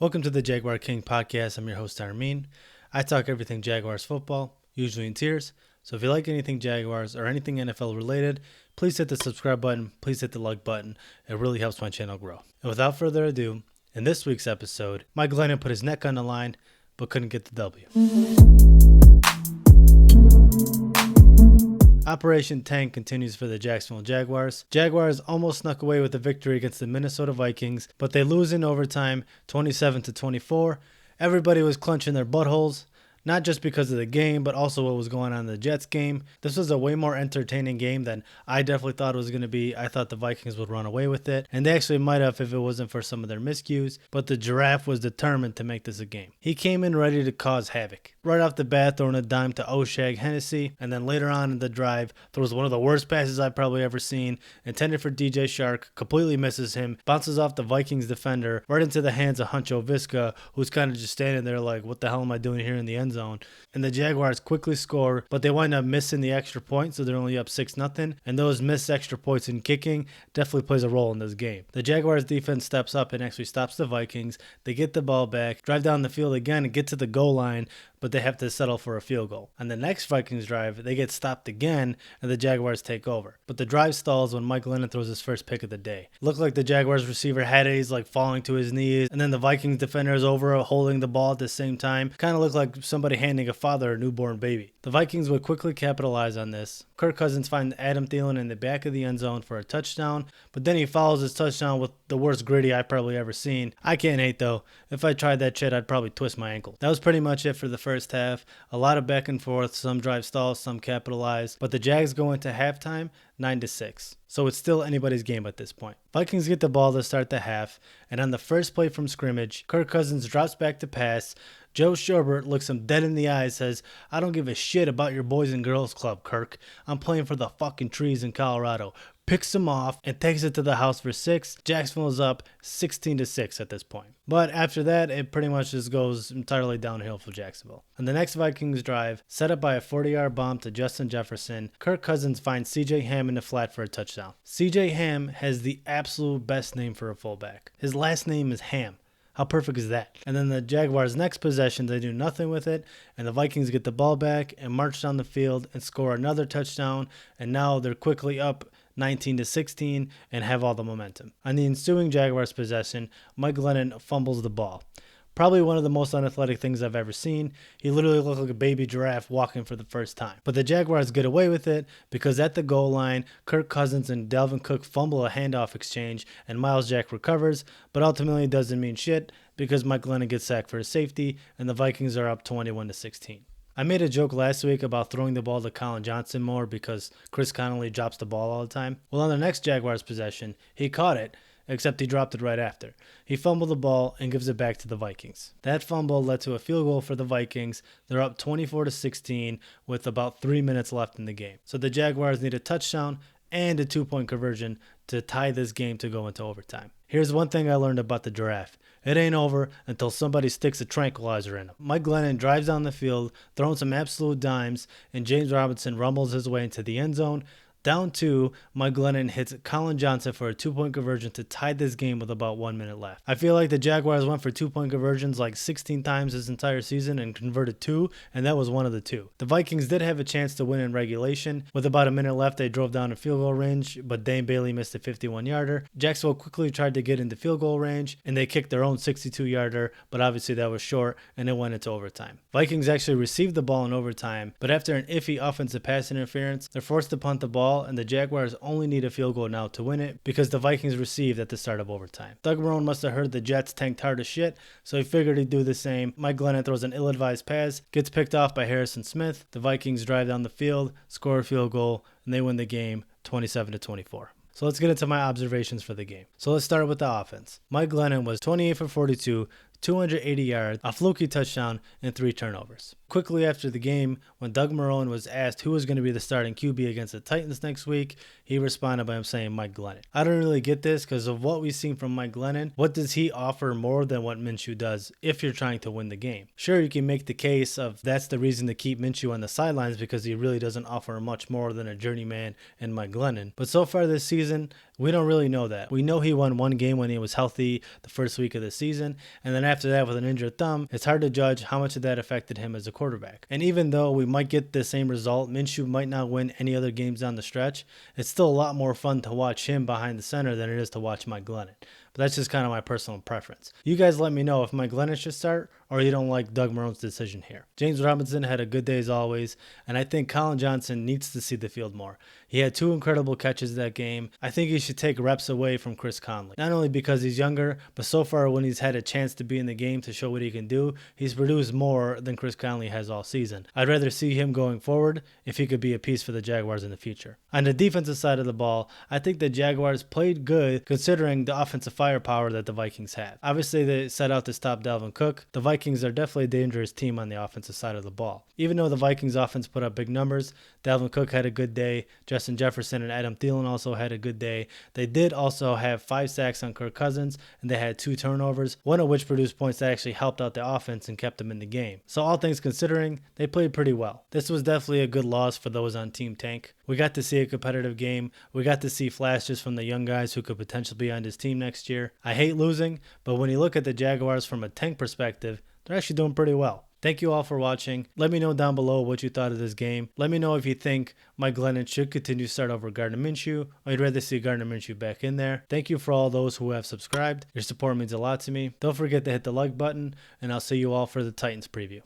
Welcome to the Jaguar King podcast. I'm your host, Armin. I talk everything Jaguars football, usually in tiers. So if you like anything Jaguars or anything NFL related, please hit the subscribe button. Please hit the like button. It really helps my channel grow. And without further ado, in this week's episode, Mike Glennon put his neck on the line, but couldn't get the W. Operation Tank continues for the Jacksonville Jaguars. Jaguars almost snuck away with a victory against the Minnesota Vikings, but they lose in overtime 27-24. Everybody was clenching their buttholes, not just because of the game, but also what was going on in the Jets game. This was a way more entertaining game than I definitely thought it was going to be. I thought the Vikings would run away with it, and they actually might have if it wasn't for some of their miscues, but the Giraffe was determined to make this a game. He came in ready to cause havoc. Right off the bat, throwing a dime to O'Shag Hennessy, and then later on in the drive, throws one of the worst passes I've probably ever seen, intended for DJ Shark, completely misses him, bounces off the Vikings defender, right into the hands of Huncho Visca, who's kind of just standing there like, what the hell am I doing here in the end zone? And the Jaguars quickly score, but they wind up missing the extra point, so they're only up 6-0, and those missed extra points in kicking definitely plays a role in this game. The Jaguars defense steps up and actually stops the Vikings. They get the ball back, drive down the field again, and get to the goal line, but they have to settle for a field goal. On the next Vikings drive, they get stopped again, and the Jaguars take over. But the drive stalls when Mike Glennon throws his first pick of the day. Looked like the Jaguars receiver had it, he's like falling to his knees, and then the Vikings defender is over holding the ball at the same time. Kind of looked like somebody handing a father a newborn baby. The Vikings would quickly capitalize on this. Kirk Cousins finds Adam Thielen in the back of the end zone for a touchdown, but then he follows his touchdown with the worst gritty I've probably ever seen. I can't hate though. If I tried that shit, I'd probably twist my ankle. That was pretty much it for the first half. A lot of back and forth, some drive stalls, some capitalize, but the Jags go into halftime 9-6. So it's still anybody's game at this point. Vikings get the ball to start the half, and on the first play from scrimmage, Kirk Cousins drops back to pass. Joe Sherbert looks him dead in the eye and says, "I don't give a shit about your Boys and Girls Club, Kirk. I'm playing for the fucking trees in Colorado." Picks him off and takes it to the house for 6. Jacksonville is up 16-6 at this point. But after that, it pretty much just goes entirely downhill for Jacksonville. On the next Vikings drive, set up by a 40-yard bomb to Justin Jefferson, Kirk Cousins finds C.J. Ham in the flat for a touchdown. C.J. Ham has the absolute best name for a fullback. His last name is Ham. How perfect is that? And then the Jaguars' next possession, they do nothing with it, and the Vikings get the ball back and march down the field and score another touchdown, and now they're quickly up 19-16 and have all the momentum. On the ensuing Jaguars possession, Mike Glennon fumbles the ball. Probably one of the most unathletic things I've ever seen. He literally looked like a baby giraffe walking for the first time. But the Jaguars get away with it because at the goal line, Kirk Cousins and Dalvin Cook fumble a handoff exchange and Miles Jack recovers, but ultimately it doesn't mean shit because Mike Glennon gets sacked for a safety and the Vikings are up 21-16. I made a joke last week about throwing the ball to Colin Johnson more because Chris Connolly drops the ball all the time. Well, on the next Jaguars possession, he caught it, except he dropped it right after. He fumbled the ball and gives it back to the Vikings. That fumble led to a field goal for the Vikings. They're up 24-16 with about 3 minutes left in the game. So the Jaguars need a touchdown and a 2-point conversion to tie this game to go into overtime. Here's one thing I learned about the Giraffe. It ain't over until somebody sticks a tranquilizer in him. Mike Glennon drives down the field, throwing some absolute dimes, and James Robinson rumbles his way into the end zone. Down 2, Mike Glennon hits Colin Johnson for a 2-point conversion to tie this game with about 1 minute left. I feel like the Jaguars went for 2-point conversions like 16 times this entire season and converted 2, and that was one of the 2. The Vikings did have a chance to win in regulation. With about a minute left, they drove down to field goal range, but Dane Bailey missed a 51-yarder. Jacksonville quickly tried to get into field goal range, and they kicked their own 62-yarder, but obviously that was short, and it went into overtime. Vikings actually received the ball in overtime, but after an iffy offensive pass interference, they're forced to punt the ball, and the Jaguars only need a field goal now to win it because the Vikings received at the start of overtime. Doug Marrone must have heard the Jets tanked hard as shit, so he figured he'd do the same. Mike Glennon throws an ill-advised pass, gets picked off by Harrison Smith. The Vikings drive down the field, score a field goal, and they win the game 27-24. So let's get into my observations for the game. So let's start with the offense. Mike Glennon was 28 for 42, 280 yards, a fluky touchdown, and 3 turnovers. Quickly after the game, when Doug Marrone was asked who was going to be the starting QB against the Titans next week, he responded by saying Mike Glennon. I don't really get this because of what we've seen from Mike Glennon. What does he offer more than what Minshew does if you're trying to win the game? Sure, you can make the case of that's the reason to keep Minshew on the sidelines because he really doesn't offer much more than a journeyman in Mike Glennon. But so far this season, we don't really know that. We know he won one game when he was healthy the first week of the season, and then after that with an injured thumb, it's hard to judge how much of that affected him as a quarterback. And even though we might get the same result, Minshew might not win any other games down the stretch, it's still a lot more fun to watch him behind the center than it is to watch Mike Glennon. But that's just kind of my personal preference. You guys let me know if Mike Glennon should start or you don't like Doug Marrone's decision here. James Robinson had a good day as always, and I think Colin Johnson needs to see the field more. He had 2 incredible catches that game. I think he should take reps away from Chris Conley. Not only because he's younger, but so far when he's had a chance to be in the game to show what he can do, he's produced more than Chris Conley has all season. I'd rather see him going forward if he could be a piece for the Jaguars in the future. On the defensive side of the ball, I think the Jaguars played good considering the offensive firepower that the Vikings have. Obviously, they set out to stop Dalvin Cook. The Vikings are definitely a dangerous team on the offensive side of the ball. Even though the Vikings offense put up big numbers, Dalvin Cook had a good day. Justin Jefferson and Adam Thielen also had a good day. They did also have 5 sacks on Kirk Cousins, and they had 2 turnovers, one of which produced points that actually helped out the offense and kept them in the game. So all things considering, they played pretty well. This was definitely a good loss for those on Team Tank. We got to see a competitive game. We got to see flashes from the young guys who could potentially be on this team next year. I hate losing, but when you look at the Jaguars from a tank perspective, they're actually doing pretty well. Thank you all for watching. Let me know down below what you thought of this game. Let me know if you think Mike Glennon should continue to start over Gardner Minshew, or you'd rather see Gardner Minshew back in there. Thank you for all those who have subscribed. Your support means a lot to me. Don't forget to hit the like button, and I'll see you all for the Titans preview.